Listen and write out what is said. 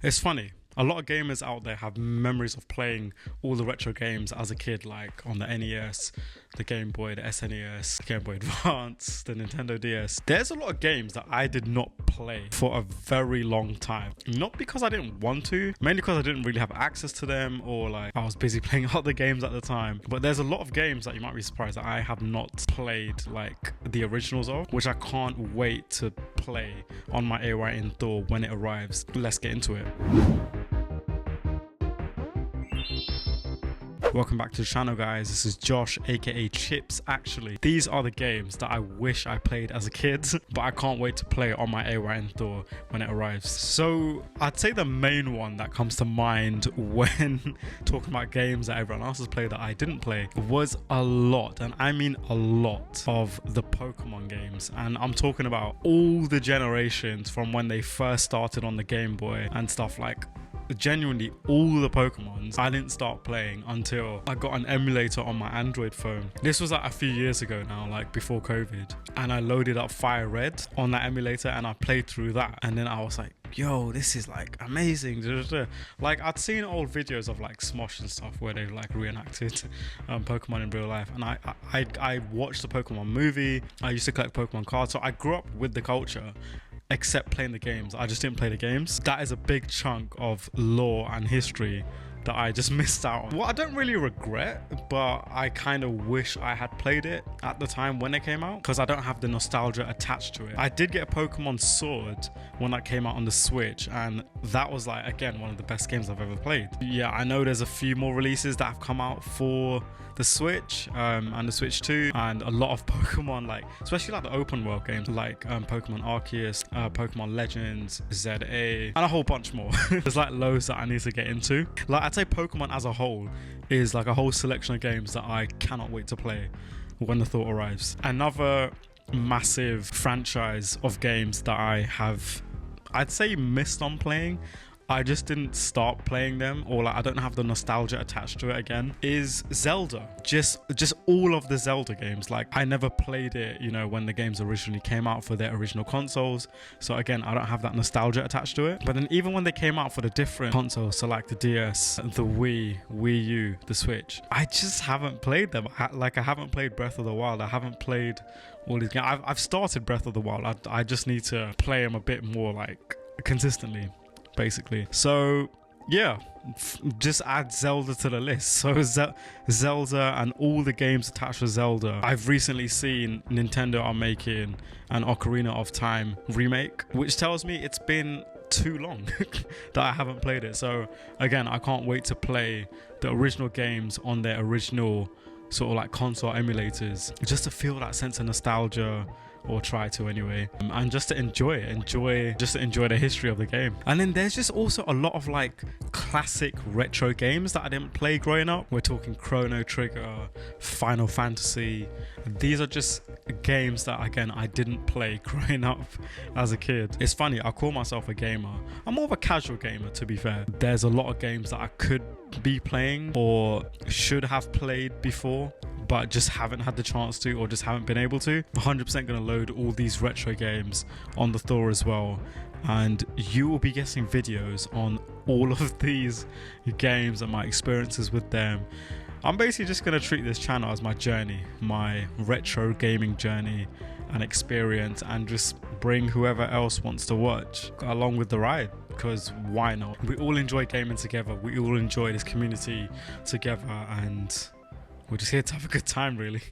It's funny. A lot of gamers out there have memories of playing all the retro games as a kid, like on the NES, the Game Boy, the SNES, the Game Boy Advance, the Nintendo DS. There's a lot of games that I did not play for a very long time. Not because I didn't want to, mainly because I didn't really have access to them, or like I was busy playing other games at the time. But there's a lot of games that you might be surprised that I have not played like the originals of, which I can't wait to play on my AYN Thor when it arrives. Let's get into it. Welcome back to the channel, guys. This is Josh, aka Chips. Actually, these are the games that I wish I played as a kid, but I can't wait to play on my AYN Thor when it arrives. So I'd say the main one that comes to mind when talking about games that everyone else has played that I didn't play was a lot, and I mean a lot, of the Pokemon games. And I'm talking about all the generations from when they first started on the Game Boy and stuff. Like, genuinely all the Pokemons I didn't start playing until I got an emulator on my Android phone. This was like a few years ago now, like before COVID, and I loaded up Fire Red on that emulator and I played through that, and then I was like, yo, this is like amazing. Like, I'd seen old videos of like Smosh and stuff where they like reenacted Pokemon in real life, and I watched the Pokemon movie. I used to collect Pokemon cards, so I grew up with the culture, except playing the games. I just didn't play the games. That is a big chunk of lore and history that I just missed out on. Well, I don't really regret, but I kind of wish I had played it at the time when it came out, because I don't have the nostalgia attached to it. I did get a Pokemon Sword when that came out on the Switch, and that was like, again, one of the best games I've ever played. Yeah, I know there's a few more releases that have come out for the Switch and the Switch 2, and a lot of Pokemon, like especially like the open world games like Pokemon Arceus, Pokemon Legends, ZA, and a whole bunch more. There's like loads that I need to get into. Like, I'd say Pokemon as a whole is like a whole selection of games that I cannot wait to play when the thought arrives. Another massive franchise of games that I have, I'd say, missed on playing, I just didn't start playing them, or like I don't have the nostalgia attached to it again, is Zelda. Just all of the Zelda games. Like, I never played it, you know, when the games originally came out for their original consoles, so again, I don't have that nostalgia attached to it. But then even when they came out for the different consoles, so like the DS, the Wii U, the Switch, I just haven't played them. I haven't played Breath of the Wild. I haven't played all these games. I've started Breath of the Wild. I just need to play them a bit more, like, consistently, basically. So yeah, just add Zelda to the list. So Zelda and all the games attached to Zelda. I've recently seen Nintendo are making an Ocarina of Time remake, which tells me it's been too long that I haven't played it. So again, I can't wait to play the original games on their original sort of like console emulators, just to feel that sense of nostalgia, or try to anyway, and just to enjoy the history of the game. And then there's just also a lot of like classic retro games that I didn't play growing up. We're talking Chrono Trigger, Final Fantasy. These are just games that, again, I didn't play growing up as a kid. It's funny, I call myself a gamer. I'm more of a casual gamer, to be fair. There's a lot of games that I could be playing or should have played before, but just haven't had the chance to, or just haven't been able to. 100% gonna load all these retro games on the Thor as well, and you will be getting videos on all of these games and my experiences with them. I'm basically just gonna treat this channel as my journey, my retro gaming journey and experience, and just bring whoever else wants to watch along with the ride, because why not? We all enjoy gaming together, we all enjoy this community together, and we're just here to have a good time, really.